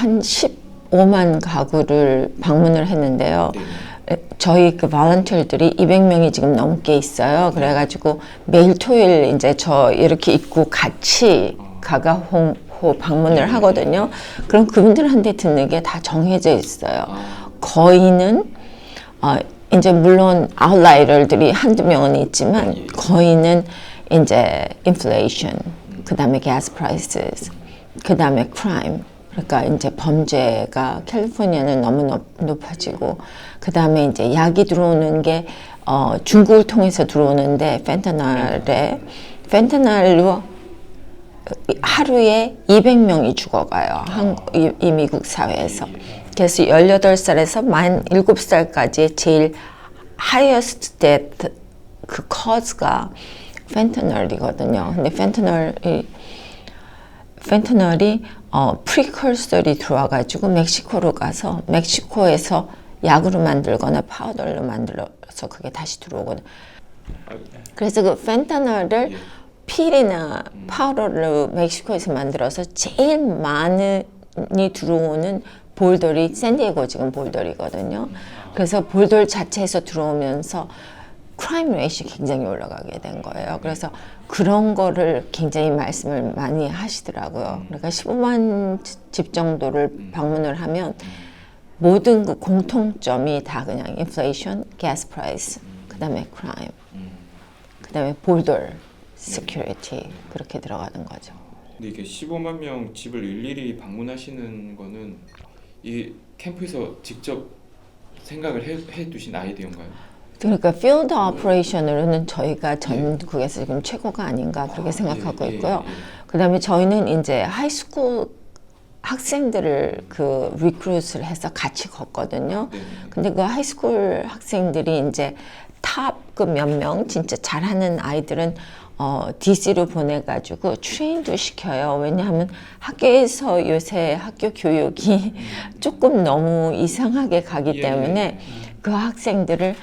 한 15만 가구를 방문을 했는데요. 저희 그 발런티어들이 200명이 지금 넘게 있어요. 그래가지고 매일 토요일 이제 저 이렇게 입고 같이 가가 홍보 방문을 하거든요. 그럼 그분들한테 듣는 게 다 정해져 있어요. 거의는 이제 물론 아웃라이어들이 한두 명은 있지만 거의는 이제 인플레이션, 그 다음에 가스 프라이스, 그 다음에 크라임. 그러니까 이제 범죄가 캘리포니아는 너무 높아지고, 그 다음에 이제 약이 들어오는 게 중국을 통해서 들어오는데 펜타날로 하루에 200명이 죽어가요. 이 미국 사회에서. 그래서 18살에서 만 7살까지 제일 highest death 그 cause가 펜타널이거든요. 근데 펜타널이 프리커설이 들어와가지고 멕시코로 가서 멕시코에서 약으로 만들거나 파우더로 만들어서 그게 다시 들어오거든요. 그래서 그 펜타널을 필이나 파우더로 멕시코에서 만들어서 제일 많이 들어오는 볼더리 샌디에고 지금 볼더리거든요. 그래서 볼더 자체에서 들어오면서 크라임 레이시 굉장히 올라가게 된 거예요. 그래서 그런 거를 굉장히 말씀을 많이 하시더라고요. 그러니까 15만 집 정도를 방문을 하면 모든 그 공통점이 다 그냥 인플레이션, 가스 프라이스, 그 다음에 크라임, 그 다음에 볼더 시큐리티 그렇게 들어가는 거죠. 근데 이게 15만 명 집을 일일이 방문하시는 거는 이 캠프에서 직접 생각을 해 두신 아이디어인가요? 그러니까 필드 오퍼레이션으로는 저희가 전국에서 지금 최고가 아닌가 그렇게 생각하고 있고요. 그다음에 저희는 이제 하이스쿨 학생들을 그 리크루트를 해서 같이 걷거든요. 근데 그 하이스쿨 학생들이 이제 탑 그 몇 명 진짜 잘하는 아이들은 DC로 보내가지고 트레인도 시켜요. 왜냐하면 학교에서 요새 학교 교육이 조금 너무 이상하게 가기 때문에 그 학생들을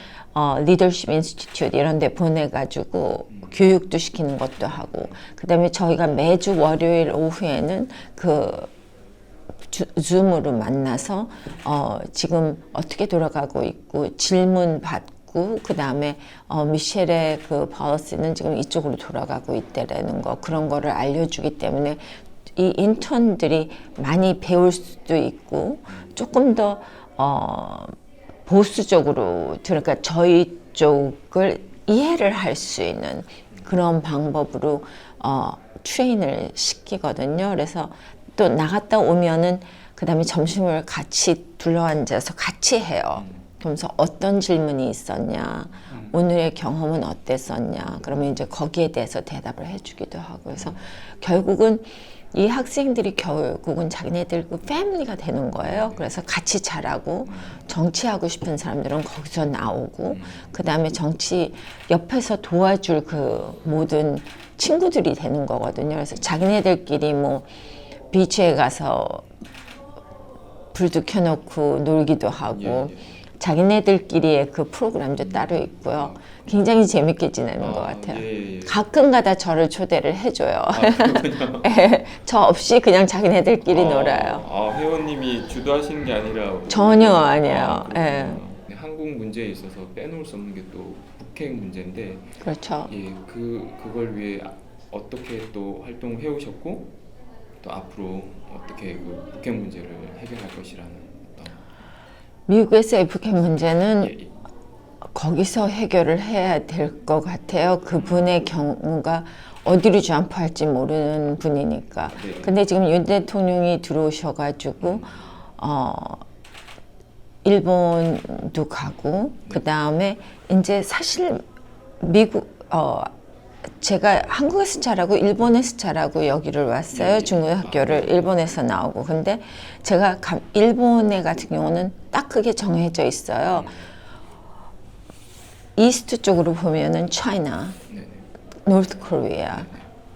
리더십 인스티튜트 이런 데 보내가지고 교육도 시키는 것도 하고, 그 다음에 저희가 매주 월요일 오후에는 그 줌으로 만나서 지금 어떻게 돌아가고 있고 질문 받고, 그 다음에 미셸의 그 policy는 지금 이쪽으로 돌아가고 있다라는 거, 그런 거를 알려주기 때문에 이 인턴들이 많이 배울 수도 있고 조금 더 보수적으로, 그러니까 저희 쪽을 이해를 할 수 있는 그런 방법으로 트레인을 시키거든요. 그래서 또 나갔다 오면은 그 다음에 점심을 같이 둘러앉아서 같이 해요. 그러면서 어떤 질문이 있었냐, 오늘의 경험은 어땠었냐, 그러면 이제 거기에 대해서 대답을 해주기도 하고. 그래서 결국은 이 학생들이 결국은 자기네들 그 패밀리가 되는 거예요. 그래서 같이 자라고, 정치하고 싶은 사람들은 거기서 나오고, 그 다음에 정치 옆에서 도와줄 그 모든 친구들이 되는 거거든요. 그래서 자기네들끼리 뭐 비치에 가서 불도 켜놓고 놀기도 하고, 자기네들끼리의 그 프로그램도 따로 있고요. 굉장히 재밌게 지내는 것 같아요. 가끔가다 저를 초대를 해줘요. 저 없이 그냥 자기네들끼리 놀아요. 회원님이 주도하시는 게 아니라 전혀 아니에요. 한국 문제에 있어서 빼놓을 수 없는 게 또 북핵 문제인데, 그렇죠. 그걸 위해 어떻게 또 활동을 해오셨고, 또 앞으로 어떻게 그 북핵 문제를 해결할 것이라는 미국에서의 북핵 문제는 거기서 해결을 해야 될 것 같아요. 그분의 경우가 어디로 점프할지 모르는 분이니까. 근데 지금 윤 대통령이 들어오셔가지고 일본도 가고, 그 다음에 이제 사실 미국 제가 한국에서 자라고 일본에서 자라고 여기를 왔어요. 중고등학교를 일본에서 나오고. 근데 제가 일본에 같은 경우는 딱 그게 정해져 있어요. 이스트 쪽으로 보면은 차이나, 노스 코리아,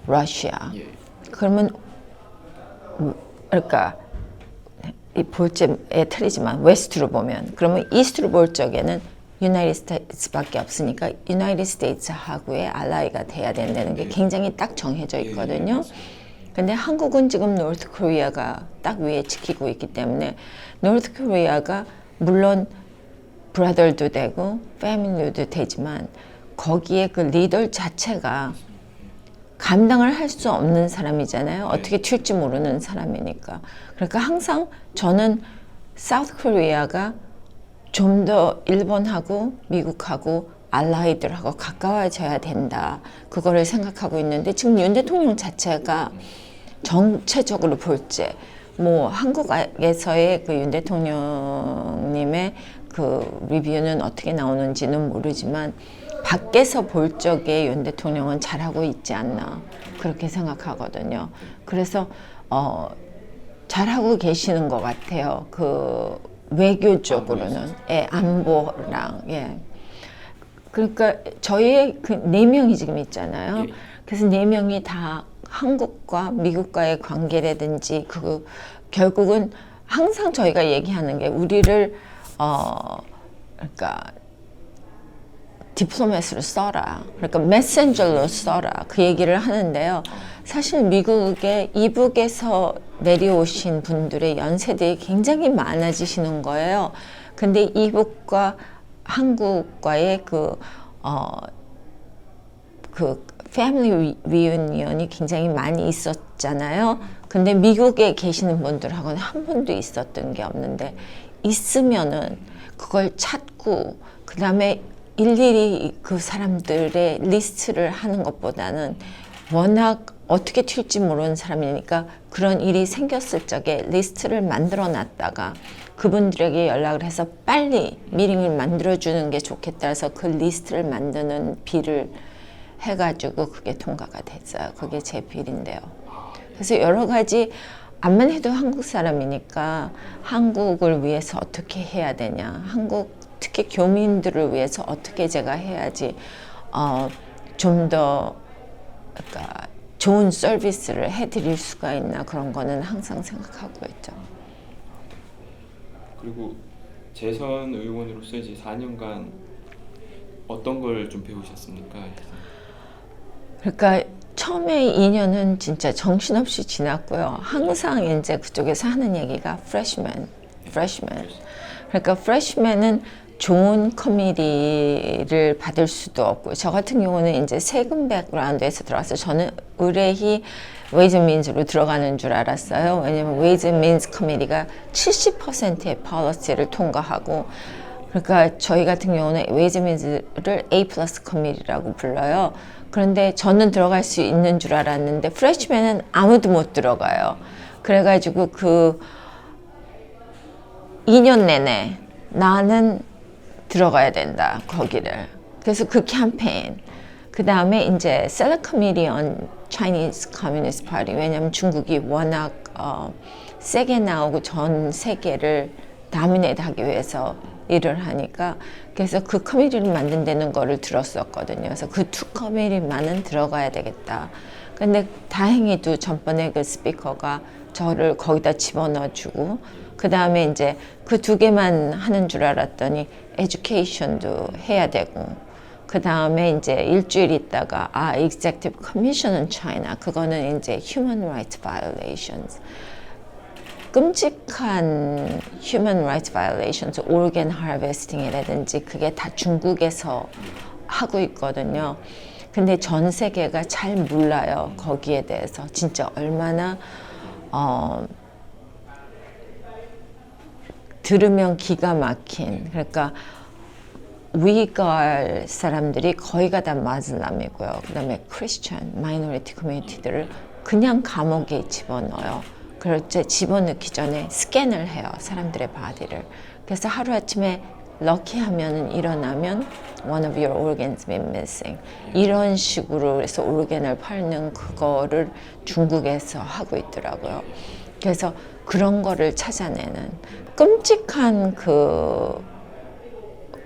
러시아. 그러면 그러니까 이 볼점에 틀리지만 웨스트로 보면, 그러면 이스트로 볼 적에는 유나이티드 스테이츠밖에 없으니까 유나이티드 스테이츠하고의 알라이가 돼야 된다는 게 굉장히 딱 정해져 있거든요. 근데 한국은 지금 노스 코리아가 딱 위에 지키고 있기 때문에 노스 코리아가 물론 브라더도 되고 패밀리도 되지만 거기에 그 리더 자체가 감당을 할 수 없는 사람이잖아요. 어떻게 튈지 모르는 사람이니까. 그러니까 항상 저는 사우스 코리아가 좀 더 일본하고 미국하고 알라이들하고 가까워져야 된다. 그거를 생각하고 있는데 지금 윤 대통령 자체가 정체적으로 볼지 뭐 한국에서의 그 윤 대통령님의 그 리뷰는 어떻게 나오는지는 모르지만 밖에서 볼 적에 윤 대통령은 잘하고 있지 않나 그렇게 생각하거든요. 그래서 잘하고 계시는 것 같아요. 그 외교적으로는 안보랑 그러니까 저희의 그 4명이 지금 있잖아요. 그래서 4명이 다 한국과 미국과의 관계라든지 그 결국은 항상 저희가 얘기하는 게 우리를 그러니까 디플로마스로 써라. 그러니까 메신저로 써라. 그 얘기를 하는데요. 사실 미국의 이북에서 내려오신 분들의 연세대에 굉장히 많아지시는 거예요. 근데 이북과 한국과의 그 패밀리 리유니언이 굉장히 많이 있었잖아요. 근데 미국에 계시는 분들하고는 한 번도 있었던 게 없는데 있으면은 그걸 찾고 그 다음에 일일이 그 사람들의 리스트를 하는 것보다는 워낙 어떻게 튈지 모르는 사람이니까 그런 일이 생겼을 적에 리스트를 만들어 놨다가 그분들에게 연락을 해서 빨리 미팅을 만들어주는 게 좋겠다 해서 그 리스트를 만드는 비를 해가지고 그게 통과가 됐어요. 그게 제 빌인데요. 그래서 여러 가지 암만 해도 한국 사람이니까 한국을 위해서 어떻게 해야 되냐, 한국 특히 교민들을 위해서 어떻게 제가 해야지 좀 더 그러니까 좋은 서비스를 해드릴 수가 있나 그런 거는 항상 생각하고 있죠. 그리고 재선 의원으로서 이제 4년간 어떤 걸 좀 배우셨습니까? 그러니까 처음에 2년은 진짜 정신없이 지났고요. 항상 이제 그쪽에서 하는 얘기가 freshman. 그러니까 freshman은 좋은 커미디를 받을 수도 없고 저 같은 경우는 이제 세금 백그라운드에서 들어와서 저는 의뢰히 웨이즈 민즈로 들어가는 줄 알았어요. 왜냐면 웨이즈 민즈 커미디가 70%의 policy를 통과하고 그러니까 저희 같은 경우는 웨이즈 민즈를 A 플러스 커미디라고 불러요. 그런데 저는 들어갈 수 있는 줄 알았는데 프레시맨은 아무도 못 들어가요. 그래가지고 그 2년 내내 나는 들어가야 된다 거기를. 그래서 그 캠페인 그 다음에 이제 Select Committee on Chinese Communist Party 왜냐하면 중국이 워낙 세게 나오고 전 세계를 다미네이트하기 위해서 일을 하니까 그래서 그 커미티를 만든다는 거를 들었었거든요. 그래서 그 두 커미티만은 들어가야 되겠다. 근데 다행히도 전번에 그 스피커가 저를 거기다 집어넣어주고 그 다음에 이제 그 2개만 하는 줄 알았더니 에듀케이션도 해야 되고 그 다음에 이제 일주일 있다가 Executive Commission on China 그거는 이제 Human Rights Violations 끔찍한 Human Rights Violations, Organ Harvesting이라든지 그게 다 중국에서 하고 있거든요. 근데 전 세계가 잘 몰라요. 거기에 대해서 진짜 얼마나 들으면 기가 막힌 그러니까 위갈 사람들이 거의가 다 마슬람이고요. 그 다음에 크리스천, 마이너리티 커뮤니티들을 그냥 감옥에 집어넣어요. 그럴 때 집어넣기 전에 스캔을 해요. 사람들의 바디를. 그래서 하루아침에 럭키하면 일어나면 one of your organs been missing. 이런 식으로 해서 오르겐을 팔는 그거를 중국에서 하고 있더라고요. 그래서 그런 거를 찾아내는 끔찍한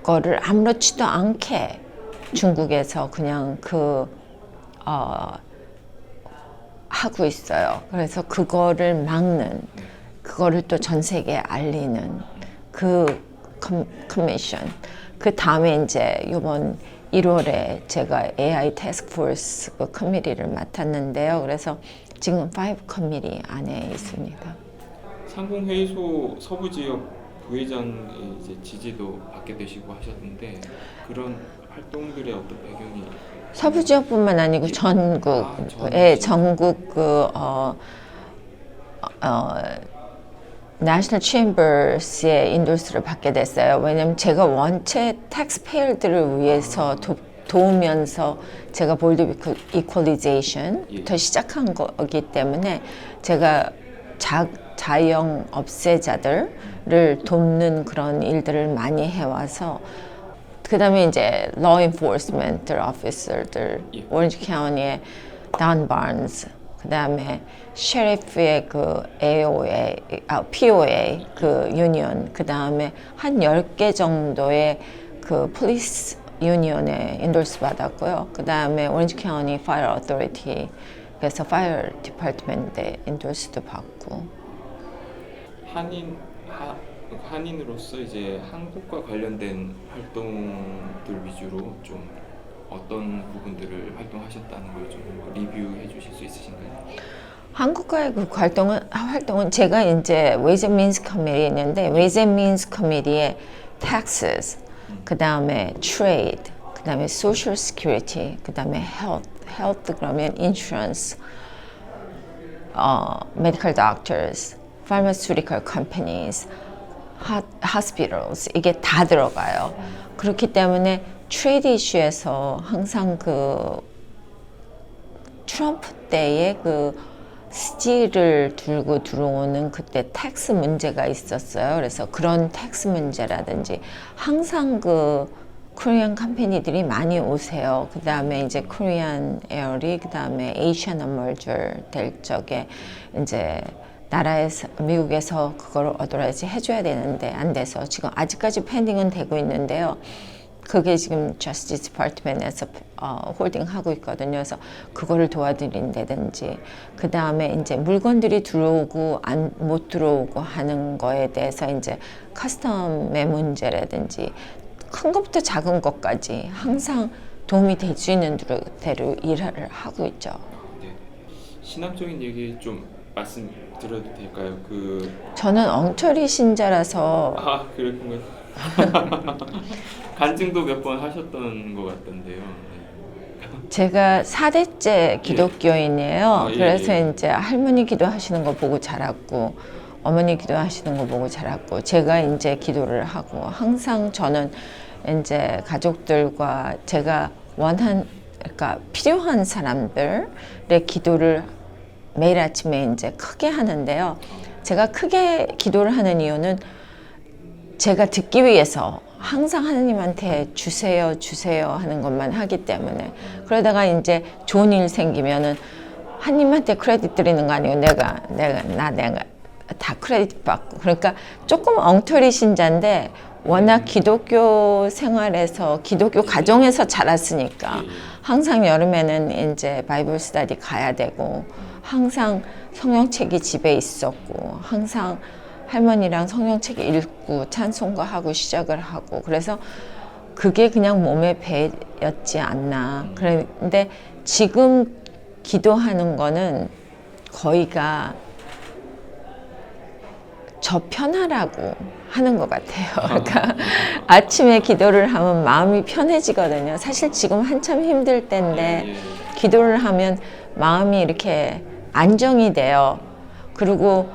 그거를 아무렇지도 않게 중국에서 그냥 하고 있어요. 그래서 그거를 막는, 그거를 또 전 세계에 알리는 그 커미션. 그 다음에 이제 이번 1월에 제가 AI 태스크포스 그 커미티를 맡았는데요. 그래서 지금 5 커미티 안에 있습니다. 상공회의소 서부 지역 부회장의 이제 지지도 받게 되시고 하셨는데 그런 활동들의 어떤 배경이 서부 지역뿐만 아니고 전국의 전국 National Chambers의 인도스를 받게 됐어요. 왜냐면 제가 원체 텍스페이어들을 위해서 도우면서 제가 볼드 이퀄리제이션부터 시작한 거기 때문에 제가 자영 업세자들을 돕는 그런 일들을 많이 해와서 그 다음에 이제 law enforcement officer들, 오렌지 카운티의 Don Barnes, 그 다음에 셰리프의 그 POA 그 유니언, 그 다음에 한 10개 정도의 그 폴리스 유니언에 인도스 받았고요. 그 다음에 오렌지 카운티 파이어 어토리티, 그래서 파이어 디파트먼트에 인도스도 받고. 한인으로서 이제 한국과 관련된 활동들 위주로 좀 어떤 부분들을 활동하셨다는 걸 좀 리뷰해 주실 수 있으신가요? 한국과의 그 활동은 제가 이제 Ways and Means Committee 있는데 Ways and Means Committee에 Taxes, 그 다음에 Trade, 그 다음에 Social Security, 그 다음에 Health 그러면 Insurance, Medical Doctors, Pharmaceutical Companies, Hospitals 이게 다 들어가요. 그렇기 때문에 트레이드 이슈에서 항상 그 트럼프 때의 그 스틸을 들고 들어오는 그때 텍스 문제가 있었어요. 그래서 그런 텍스 문제라든지 항상 그 코리안 컴퍼니들이 많이 오세요. 그 다음에 이제 코리안 에어리, 그 다음에 에이시안 어머저 될 적에 이제 나라에서 미국에서 그걸 어드라이즈 해줘야 되는데 안 돼서 지금 아직까지 펜딩은 되고 있는데요. 그게 지금 Justice Department에서 홀딩하고 있거든요. 그래서 그거를 도와드린다든지, 그 다음에 이제 물건들이 들어오고 못 들어오고 하는 거에 대해서 이제 커스텀의 문제라든지 큰 것부터 작은 것까지 항상 도움이 될 수 있는 대로 일을 하고 있죠. 네. 신학적인 얘기 좀 말씀드려도 될까요? 저는 엉터리 신자라서. 그랬군요. 간증도 몇 번 하셨던 것 같던데요. 네. 제가 4대째 기독교인이에요. 예. 그래서 이제 할머니 기도하시는 거 보고 자랐고, 어머니 기도하시는 거 보고 자랐고, 제가 이제 기도를 하고, 항상 저는 이제 가족들과 제가 그러니까 필요한 사람들의 기도를 매일 아침에 이제 크게 하는데요. 제가 크게 기도를 하는 이유는 제가 듣기 위해서 항상 하나님한테 주세요 하는 것만 하기 때문에, 그러다가 이제 좋은 일 생기면은 하나님한테 크레딧 드리는 거 아니고 내가 다 크레딧 받고, 그러니까 조금 엉터리 신자인데 워낙 기독교 생활에서 기독교 가정에서 자랐으니까 항상 여름에는 이제 바이블 스터디 가야 되고, 항상 성경책이 집에 있었고, 항상 할머니랑 성경책 읽고 찬송가 하고 시작을 하고, 그래서 그게 그냥 몸에 배였지 않나. 그런데 지금 기도하는 거는 거의가 저 편하라고 하는 것 같아요. 그러니까 아침에 기도를 하면 마음이 편해지거든요. 사실 지금 한참 힘들 때인데 기도를 하면 마음이 이렇게 안정이 돼요. 그리고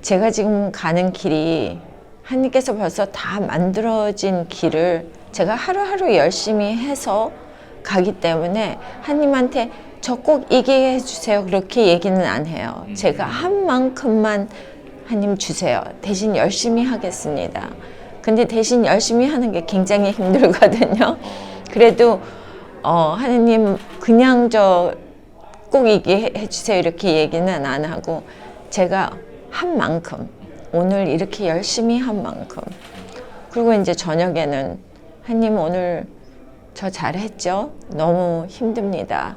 제가 지금 가는 길이 하나님께서 벌써 다 만들어진 길을 제가 하루하루 열심히 해서 가기 때문에 하나님한테 저 꼭 얘기해 주세요 그렇게 얘기는 안 해요. 제가 한 만큼만 하나님 주세요. 대신 열심히 하겠습니다. 근데 대신 열심히 하는 게 굉장히 힘들거든요. 그래도 하나님 그냥 저 꼭 얘기해 주세요 이렇게 얘기는 안 하고, 제가 한 만큼, 오늘 이렇게 열심히 한 만큼, 그리고 이제 저녁에는 하나님 오늘 저 잘했죠? 너무 힘듭니다.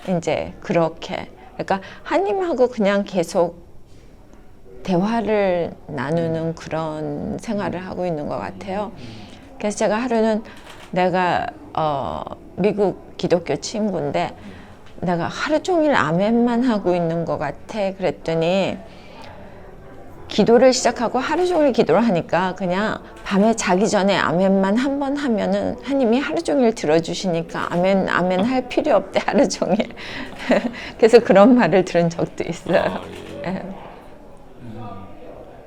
이제 그렇게, 그러니까 하나님하고 그냥 계속 대화를 나누는 그런 생활을 하고 있는 것 같아요. 그래서 제가 하루는 내가 미국 기독교 친구인데 내가 하루 종일 아멘만 하고 있는 것 같아. 그랬더니 기도를 시작하고 하루 종일 기도를 하니까 그냥 밤에 자기 전에 아멘만 한 번 하면은 하나님이 하루 종일 들어주시니까 아멘 아멘 할 필요 없대 하루 종일. 그래서 그런 말을 들은 적도 있어요. 아, 예. 예.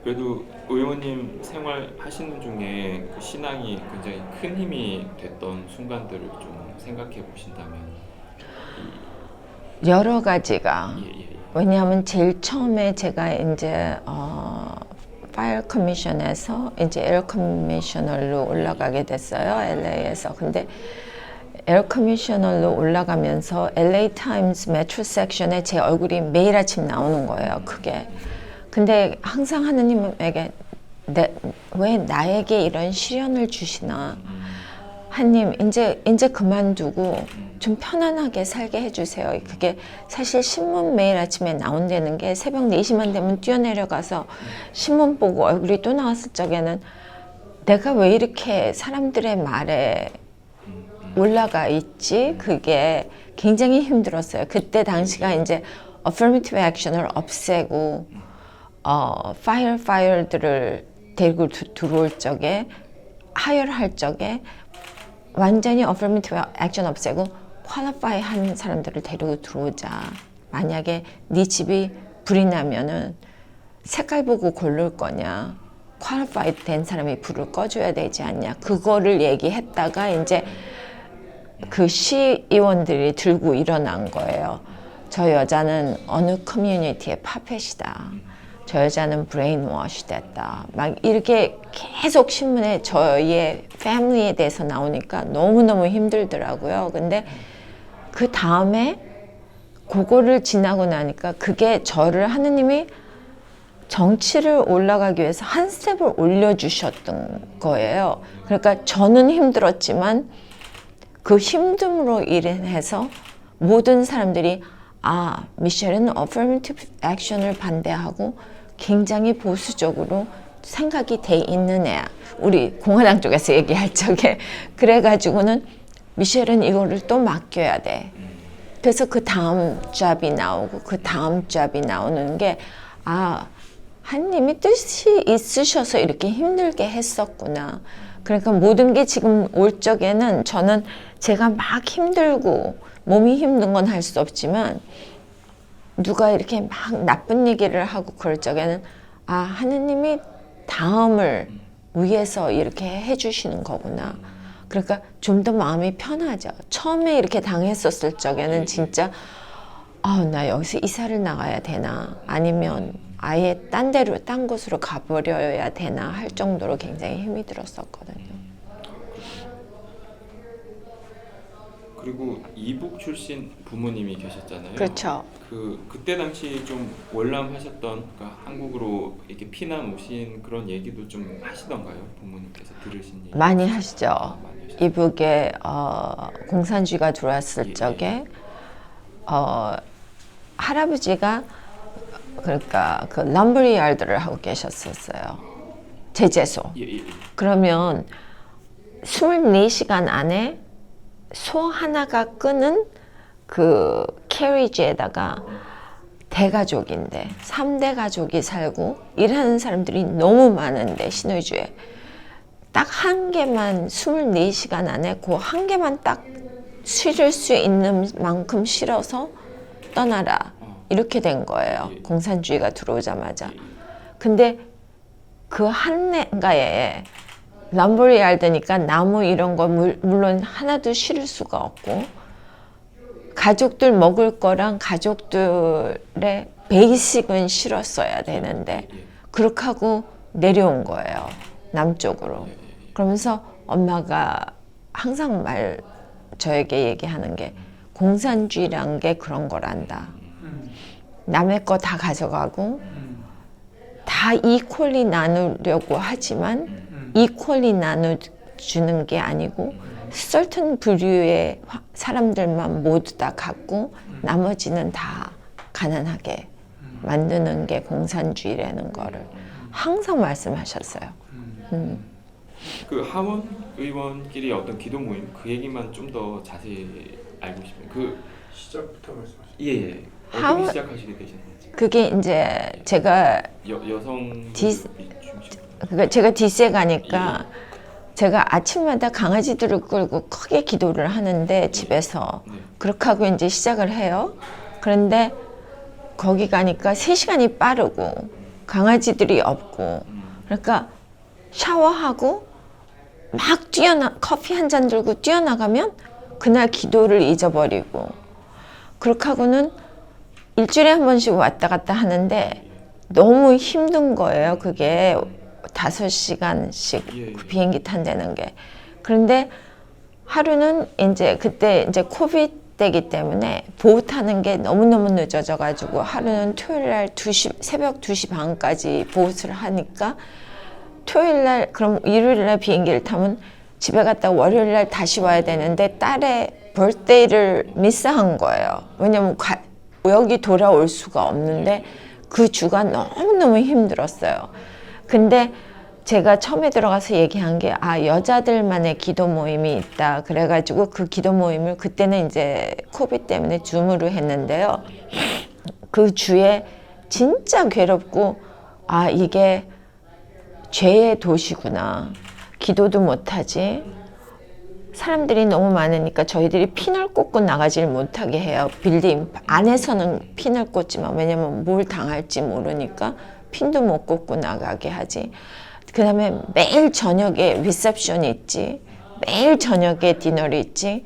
그래도 의원님 생활하시는 중에 그 신앙이 굉장히 큰 힘이 됐던 순간들을 좀 생각해 보신다면 여러 가지가. 예. 왜냐하면 제일 처음에 제가 이제 파이어 커미션에서 이제 에어 커미셔널로 올라가게 됐어요. LA에서. 근데 에어 커미셔널로 올라가면서 LA 타임스 메트로 섹션에 제 얼굴이 매일 아침 나오는 거예요. 크게. 근데 항상 하느님에게 왜 나에게 이런 시련을 주시나? 하나님 이제 그만두고 좀 편안하게 살게 해주세요. 그게 사실 신문 매일 아침에 나온다는 게 새벽 4시만 되면 뛰어내려가서 신문 보고 얼굴이 또 나왔을 적에는 내가 왜 이렇게 사람들의 말에 올라가 있지? 그게 굉장히 힘들었어요. 그때 당시가 이제 affirmative action을 없애고 fire들을 데리고 들어올 적에 하혈할 적에 완전히 affirmative action 없애고 qualify 한 사람들을 데리고 들어오자. 만약에 네 집이 불이 나면은 색깔 보고 고를 거냐, qualify 된 사람이 불을 꺼줘야 되지 않냐. 그거를 얘기했다가 이제 그 시의원들이 들고 일어난 거예요. 저 여자는 어느 커뮤니티의 파펫이다. 저 여자는 브레인워시 됐다. 막 이렇게 계속 신문에 저희의 패밀리에 대해서 나오니까 너무너무 힘들더라고요. 근데 그 다음에 그거를 지나고 나니까 그게 저를 하느님이 정치를 올라가기 위해서 한 스텝을 올려주셨던 거예요. 그러니까 저는 힘들었지만 그 힘듦으로 인해서 모든 사람들이 미셸은 affirmative action을 반대하고 굉장히 보수적으로 생각이 돼 있는 애야. 우리 공화당 쪽에서 얘기할 적에. 그래가지고는 미셸은 이거를 또 맡겨야 돼. 그래서 그 다음 잡이 나오고 그 다음 잡이 나오는 게 하나님이 뜻이 있으셔서 이렇게 힘들게 했었구나. 그러니까 모든 게 지금 올 적에는 저는 제가 막 힘들고 몸이 힘든 건 할 수 없지만 누가 이렇게 막 나쁜 얘기를 하고 그럴 적에는 하느님이 다음을 위해서 이렇게 해주시는 거구나. 그러니까 좀 더 마음이 편하죠. 처음에 이렇게 당했었을 적에는 진짜 나 여기서 이사를 나가야 되나 아니면 아예 딴 곳으로 가버려야 되나 할 정도로 굉장히 힘이 들었었거든요. 그리고 이북 출신 부모님이 계셨잖아요. 그렇죠. 그때 당시 좀 월남하셨던, 그러니까 한국으로 이렇게 피난 오신 그런 얘기도 좀 하시던가요? 부모님께서 들으신 얘기 많이 하시죠. 많이 하시죠. 이북에 공산주의가 들어왔을 적에 할아버지가 그러니까 그 럼버리야드를 하고 계셨었어요. 제재소. 그러면 24시간 안에 소 하나가 끄는 그 캐리지에다가 대가족인데 3대 가족이 살고 일하는 사람들이 너무 많은데 신의주에 딱 한 개만 24시간 안에 그 한 개만 딱 실을 수 있는 만큼 실어서 떠나라. 이렇게 된 거예요. 공산주의가 들어오자마자. 근데 그 한가에 람보리알드니까 나무 이런 거 물론 하나도 실을 수가 없고 가족들 먹을 거랑 가족들의 베이식은 실었어야 되는데 그렇게 하고 내려온 거예요. 남쪽으로. 그러면서 엄마가 항상 저에게 얘기하는 게 공산주의란 게 그런 거란다. 남의 거 다 가져가고 다 이퀄리 나누려고 하지만 이퀄리 나눠주는 게 아니고 certain 부류의 사람들만 모두 다 갖고 나머지는 다 가난하게 만드는 게 공산주의라는 거를 항상 말씀하셨어요. 그 하원 의원끼리 어떤 기도 모임 그 얘기만 좀 더 자세히 알고 싶어요. 그 시작부터 말씀하시죠. 예. How- 어떻게 시작하시게 되셨는지. 그게 이제 제가 여성 디스- 중심. 그러니까 제가 DC에 가니까 제가 아침마다 강아지들을 끌고 크게 기도를 하는데 집에서 네. 그렇게 하고 이제 시작을 해요. 그런데 거기 가니까 3시간이 빠르고 강아지들이 없고 그러니까 샤워하고 막 커피 한 잔 들고 뛰어나가면 그날 기도를 잊어버리고 그렇게 하고는 일주일에 한 번씩 왔다 갔다 하는데 너무 힘든 거예요. 그게 5시간씩 예. 비행기 탄다는 게. 그런데 하루는 이제 그때 이제 코비드 때기 때문에 보트 타는 게 너무너무 늦어져 가지고 하루는 토요일 날 새벽 2시 반까지 보트를 하니까 토요일 날 그럼 일요일 날 비행기를 타면 집에 갔다 월요일 날 다시 와야 되는데 딸의 birthday를 미스한 거예요. 왜냐면 여기 돌아올 수가 없는데 그 주가 너무너무 힘들었어요. 근데 제가 처음에 들어가서 얘기한 게 여자들만의 기도 모임이 있다. 그래가지고 그 기도 모임을 그때는 이제 코비드 때문에 줌으로 했는데요. 그 주에 진짜 괴롭고 이게 죄의 도시구나. 기도도 못하지. 사람들이 너무 많으니까 저희들이 핀을 꽂고 나가질 못하게 해요. 빌딩 안에서는 핀을 꽂지만 왜냐면 뭘 당할지 모르니까 핀도 못 꽂고 나가게 하지. 그 다음에 매일 저녁에 리셉션이 있지. 매일 저녁에 디너를 있지.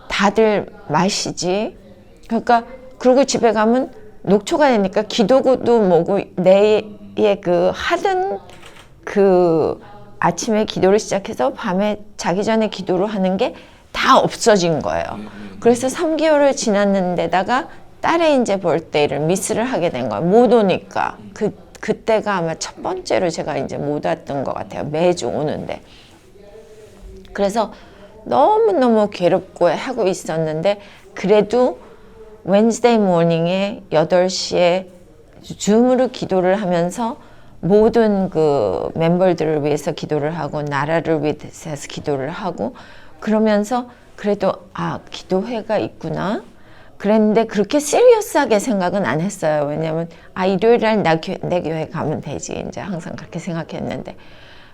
다들 마시지. 그러니까 그리고 집에 가면 녹초가 되니까 기도도 뭐고 내의 그 하던 그 아침에 기도를 시작해서 밤에 자기 전에 기도를 하는 게 다 없어진 거예요. 그래서 3개월을 지났는데다가 딸의 이제 birthday를 미스를 하게 된 거예요. 못 오니까. 그때가 아마 첫 번째로 제가 이제 못 왔던 것 같아요. 매주 오는데. 그래서 너무너무 괴롭고 하고 있었는데 그래도 웬스데이 모닝에 8시에 줌으로 기도를 하면서 모든 그 멤버들을 위해서 기도를 하고 나라를 위해서 기도를 하고 그러면서 그래도 기도회가 있구나. 그랬는데 그렇게 시리어스하게 생각은 안 했어요. 왜냐면 일요일날 내 교회 가면 되지. 이제 항상 그렇게 생각했는데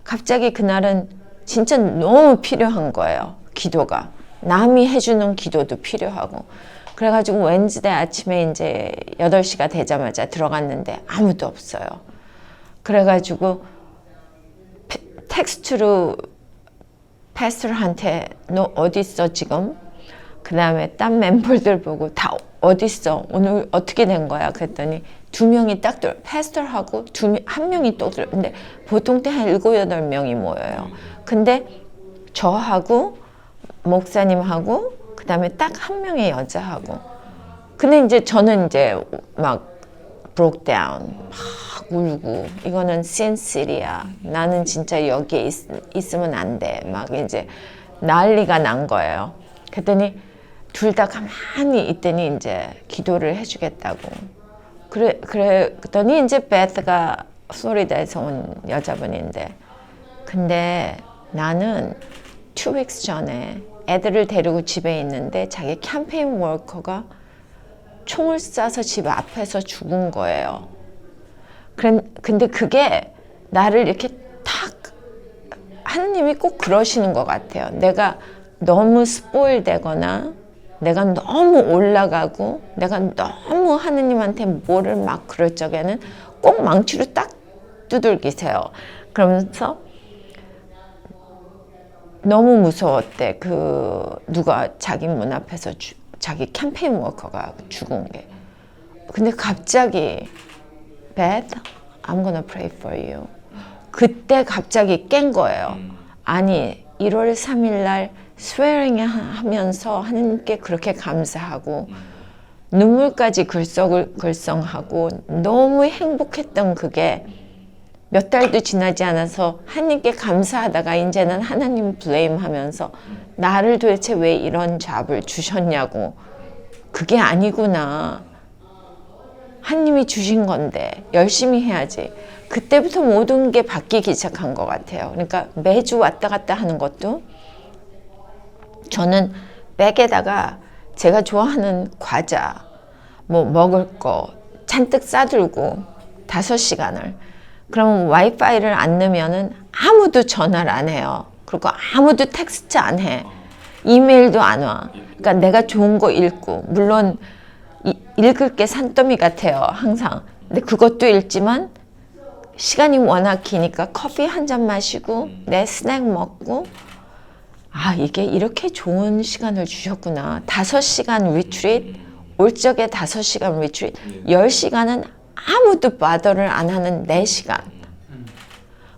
갑자기 그날은 진짜 너무 필요한 거예요. 기도가. 남이 해주는 기도도 필요하고. 그래가지고 웬즈데이 아침에 이제 8시가 되자마자 들어갔는데 아무도 없어요. 그래가지고 텍스트로 패스터한테 너 어디 있어 지금? 그 다음에 딴 멤버들 보고 다 어디 있어? 오늘 어떻게 된 거야? 그랬더니 2명이 딱 패스터하고 한 명이 또 들어. 근데 보통 때 한 7, 8명이 모여요. 근데 저하고 목사님하고 그 다음에 딱 한 명의 여자하고. 근데 이제 저는 이제 막 broke down 막 울고 이거는 신실이야. 나는 진짜 여기에 있으면 안 돼. 막 이제 난리가 난 거예요. 그랬더니 둘 다 가만히 있더니 이제 기도를 해주겠다고. 그랬더니 이제 베스가 플로리다에서 온 여자분인데 근데 나는 2 weeks 전에 애들을 데리고 집에 있는데 자기 캠페인 워커가 총을 쏴서 집 앞에서 죽은 거예요. 근데 그게 나를 이렇게 탁 하느님이 꼭 그러시는 것 같아요. 내가 너무 스포일 되거나 내가 너무 올라가고 내가 너무 하느님한테 뭐를 막 그럴 적에는 꼭 망치로 딱 두들기세요. 그러면서 너무 무서웠대. 누가 자기 문 앞에서 자기 캠페인 워커가 죽은 게. 근데 갑자기 Beth, I'm gonna pray for you. 그때 갑자기 깬 거예요. 아니 1월 3일 날 스웨링 하면서 하나님께 그렇게 감사하고 눈물까지 글썽하고 너무 행복했던 그게 몇 달도 지나지 않아서 하나님께 감사하다가 이제는 하나님 블레임 하면서 나를 도대체 왜 이런 잡을 주셨냐고. 그게 아니구나. 하나님이 주신 건데 열심히 해야지. 그때부터 모든 게 바뀌기 시작한 것 같아요. 그러니까 매주 왔다 갔다 하는 것도 저는 백에다가 제가 좋아하는 과자, 뭐 먹을 거 잔뜩 싸들고 5시간을. 그러면 와이파이를 안 넣으면은 아무도 전화를 안 해요. 그리고 아무도 텍스트 안 해. 이메일도 안 와. 그러니까 내가 좋은 거 읽고, 물론 읽을 게 산더미 같아요, 항상. 근데 그것도 읽지만 시간이 워낙 기니까 커피 한 잔 마시고 내 스낵 먹고, 아, 이게 이렇게 좋은 시간을 주셨구나. 5시간 리트릿, 올 적에 5시간 리트릿, 10시간은 아무도 바더를 안 하는 4시간.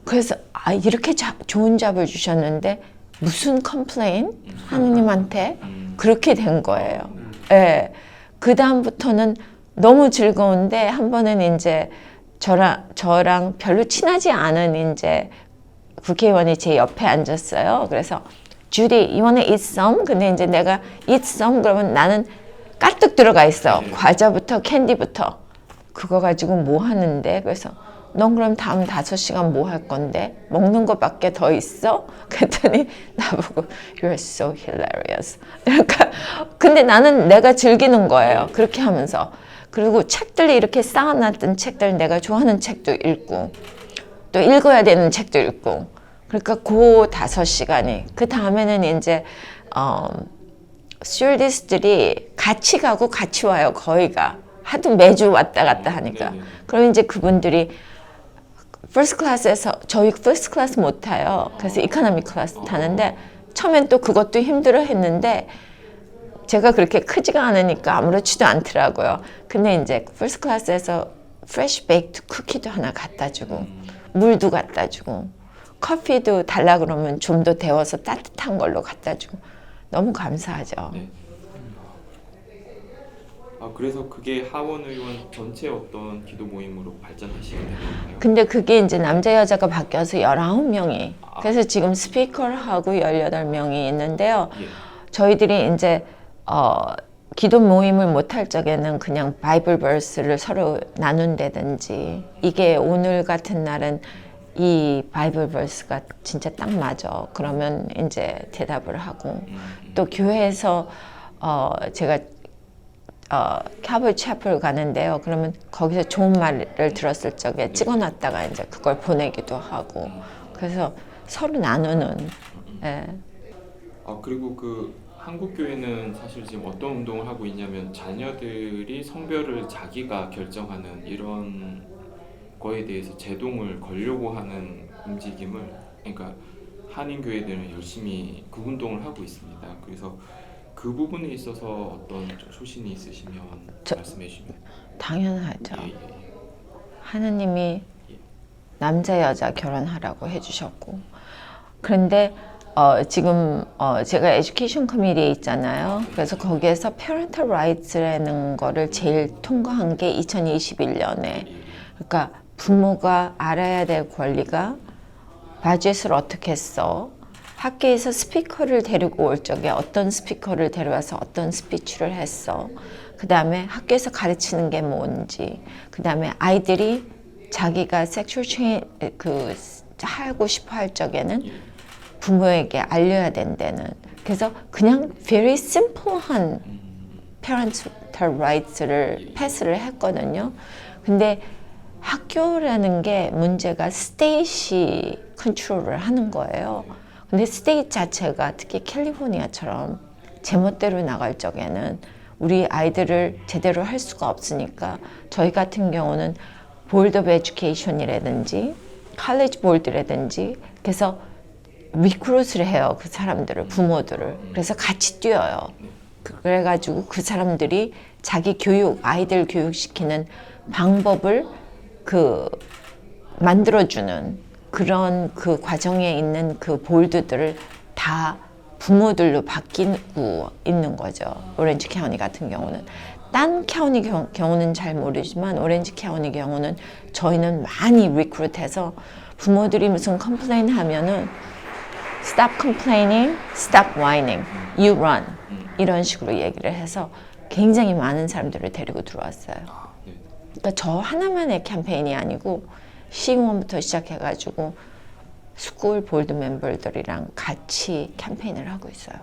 그래서 아, 이렇게 좋은 잡을 주셨는데 무슨 컴플레인? 하느님한테 그렇게 된 거예요. 예. 그 다음부터는 너무 즐거운데 한 번은 이제 저랑 별로 친하지 않은 이제 국회의원이 제 옆에 앉았어요. 그래서 Judy, you wanna eat some? 근데 이제 내가 eat some 그러면 나는 까뜩 들어가 있어. 과자부터 캔디부터. 그거 가지고 뭐 하는데? 그래서 넌 그럼 다음 5시간 뭐 할 건데? 먹는 거밖에 더 있어? 그랬더니 나보고 You're so hilarious. 그러니까 근데 나는 내가 즐기는 거예요. 그렇게 하면서. 그리고 책들이 이렇게 쌓아놨던 책들, 내가 좋아하는 책도 읽고 또 읽어야 되는 책도 읽고. 그러니까 그 5시간이. 그 다음에는 이제 스튜어디스들이 같이 가고 같이 와요. 거의가. 하도 매주 왔다 갔다 하니까. 그럼 이제 그분들이 퍼스트 클래스에서, 저희 퍼스트 클래스 못 타요. 그래서 이코노미 클래스 타는데 처음엔 또 그것도 힘들어 했는데 제가 그렇게 크지가 않으니까 아무렇지도 않더라고요. 근데 이제 퍼스트 클래스에서 프레시 베이크드 쿠키도 하나 갖다 주고 물도 갖다 주고 커피도 달라 그러면 좀 더 데워서 따뜻한 걸로 갖다 주고 너무 감사하죠. 네. 아, 그래서 그게 하원 의원 전체 어떤 기도 모임으로 발전하시게 된 건가요? 근데 그게 이제 남자 여자가 바뀌어서 19명이. 그래서 지금 스피커하고 18명이 있는데요. 예. 저희들이 이제 기도 모임을 못할 적에는 그냥 바이블 버스를 서로 나눈다든지, 이게 오늘 같은 날은 이 바이블 버스가 진짜 딱 맞아. 그러면 이제 대답을 하고, 또 교회에서 제가 캐벌 채플 가는데요. 그러면 거기서 좋은 말을 들었을 적에 찍어놨다가 이제 그걸 보내기도 하고, 그래서 서로 나누는. 예. 그리고 그 한국 교회는 사실 지금 어떤 운동을 하고 있냐면 자녀들이 성별을 자기가 결정하는 이런 거에 대해서 제동을 걸려고 하는 움직임을, 그러니까 한인 교회들은 열심히 그 운동을 하고 있습니다. 그래서 그 부분에 있어서 어떤 좀 소신이 있으시면 말씀해 주시면. 당연하죠. 예. 하느님이 남자 여자 결혼하라고 해주셨고, 그런데 지금 제가 에듀케이션 커미티에 있잖아요. 그래서 거기에서 parental rights라는 거를 제일 통과한 게 2021년에. 그러니까 부모가 알아야 될 권리가, 바젯을 어떻게 써, 학교에서 스피커를 데리고 올 적에 어떤 스피커를 데려와서 어떤 스피치를 했어, 그 다음에 학교에서 가르치는 게 뭔지, 그 다음에 아이들이 자기가 섹슈얼 하고 싶어 할 적에는 부모에게 알려야 된다는. 그래서 그냥 very simple한 parental rights를 패스를 했거든요. 근데 학교라는 게 문제가 스테이시 컨트롤을 하는 거예요. 근데 스테이트 자체가 특히 캘리포니아처럼 제멋대로 나갈 적에는 우리 아이들을 제대로 할 수가 없으니까, 저희 같은 경우는 보드 오브 에듀케이션이라든지 칼리지 보드라든지, 그래서 리크루트를 해요. 그 사람들을, 부모들을. 그래서 같이 뛰어요. 그래가지고 그 사람들이 자기 교육, 아이들 교육시키는 방법을 만들어주는 그런 그 과정에 있는 그 볼드들을 다 부모들로 바뀌고 있는 거죠. 오렌지 카운티 같은 경우는. 딴 카운티 경우는 잘 모르지만 오렌지 카운티 경우는 저희는 많이 리크루트해서 부모들이 무슨 컴플레인 하면은 stop complaining, stop whining, you run, 이런 식으로 얘기를 해서 굉장히 많은 사람들을 데리고 들어왔어요. 그러니까 저 하나만의 캠페인이 아니고 시의원부터 시작해가지고 스쿨 보드 멤버들이랑 같이 캠페인을 하고 있어요.